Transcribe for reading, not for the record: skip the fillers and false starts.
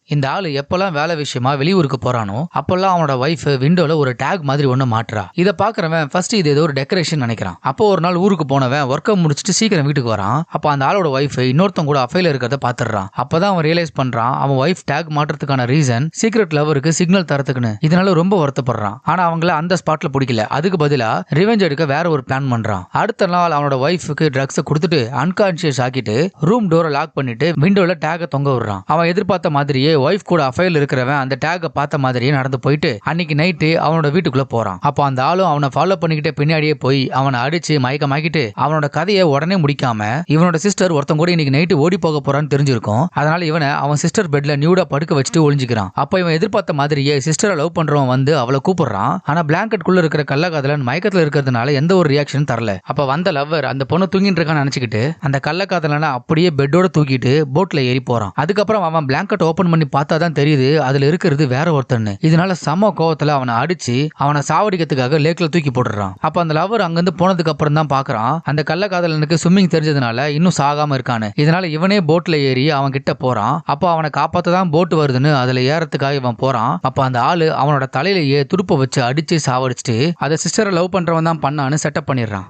இந்த ஆளு எப்பெல்லாம் வேலை விஷயமா வெளியூருக்கு போறானோ அப்பெல்லாம் அவனோட வைஃப் விண்டோல ஒரு டேக் மாதிரி ஒண்ணு மாட்டுறா. இதை பாக்குறவன் ஃபர்ஸ்ட் இது ஏதோ ஒரு டெக்கரேஷன் நினைக்கிறான். அப்போ ஒரு நாள் ஊருக்கு போனவன் ஒர்க்கை முடிச்சுட்டு சீக்கிரம் வீட்டுக்கு வரான். அப்ப அந்த ஆளோட வைஃப் இன்னொருத்தன் கூட அஃபைல இருக்கிறத பாத்துறான். அப்பதான் அவன் ரியலைஸ் பண்றான் அவன் வைஃப் டேக் மாட்டுறதுக்கான ரீசன் சீக்ரெட் லவருக்கு சிக்னல் தரத்துக்குன்னு. இதனால ரொம்ப வருத்தப்படுறான். ஆனா அவங்கள அந்த ஸ்பாட்ல பிடிக்கல. அதுக்கு பதிலா ரிவெஞ்ச் எடுக்க வேற ஒரு பிளான் பண்றான். அடுத்த நாள் அவனோட வைஃபுக்கு ட்ரக்ஸ் கொடுத்துட்டு அன்கான்சியஸ் ஆக்கிட்டு ரூம் டோரை லாக் பண்ணிட்டு விண்டோல டேக தொங்க விடுறான். அவன் எதிர்பார்த்த மாதிரியே வைஃப் கூட அஃபைல் இருக்கிறவன் அந்த டேக பார்த்த மாதிரியே நடந்து போயிட்டு அன்னைக்கு நைட்டு அவனோட வீட்டுக்குள்ள போறான். அப்போ அந்த ஆளும் அவனை ஃபாலோ பண்ணிக்கிட்டே பின்னாடியே போய் அவனை அடிச்சு மயக்கமாக்கிட்டு அவனோட கதையை உடனே முடிக்காம இவனோட சிஸ்டர் ஒருத்தன் கூட இன்னைக்கு நைட்டு ஓடி போக போறான்னு தெரிஞ்சிருக்கும். அதனால இவனை அவன் சிஸ்டர் பெட்ல நியூடா படுக்க வச்சுட்டு ஒளிஞ்சுக்கிறான். அப்ப இவன் எதிர்பார்த்த மாதிரியே சிஸ்டரை லவ் பண்றவன் வந்து அவளை கூப்பிடுறான். ஆனா பிளாங்கெட் குள்ள இருக்கிற கள்ளக்காதலன் மயக்கத்துல இருக்கிறதுனால எந்த ஒரு ரியாக்ஷனும் தரல. அப்ப வந்த லவ்வர் அந்த பொண்ணு தூங்கிட்டு இருக்கான்னு நினைச்சுக்கிட்டு அந்த கள்ளக்காதலனை அப்படியே பெட்டோட தூக்கிட்டு போட்ல ஏறி போறான். அதுக்கப்புறம் அவன் பிளாங்கெட் ஓபன் பண்ணி பார்த்தாதான் தெரியுது அதுல இருக்கிறது வேற ஒருத்தன்னு. இதனால சம கோவத்துல அவனை அடிச்சு அவனை சாவடிக்கிறதுக்காக லேக்ல தூக்கி போடுறான். அப்ப அந்த லவர் அங்கிருந்து போனதுக்கு அப்புறம் தான் பாக்குறான் அந்த கள்ளக்காதலனுக்கு ஸ்விம்மிங் தெரிஞ்சதுனால இன்னும் சாகாம இருக்கானு. இதனால இவனே போட்ல ஏறி அவன் கிட்ட போறான். அப்ப அவனை காப்பாத்ததான் போட் வருதுன்னு அதுல ஏறத்துக்காக இவன் போறான். அப்ப அந்த ஆளு அவனோட தலையிலேயே துடுப்ப வச்சு அடிச்சு சாவடிச்சுட்டு அதை சிஸ்டரை லவ் பண்றவன் தான் பண்ணான்னு செட்டப் பண்ணிடுறான்.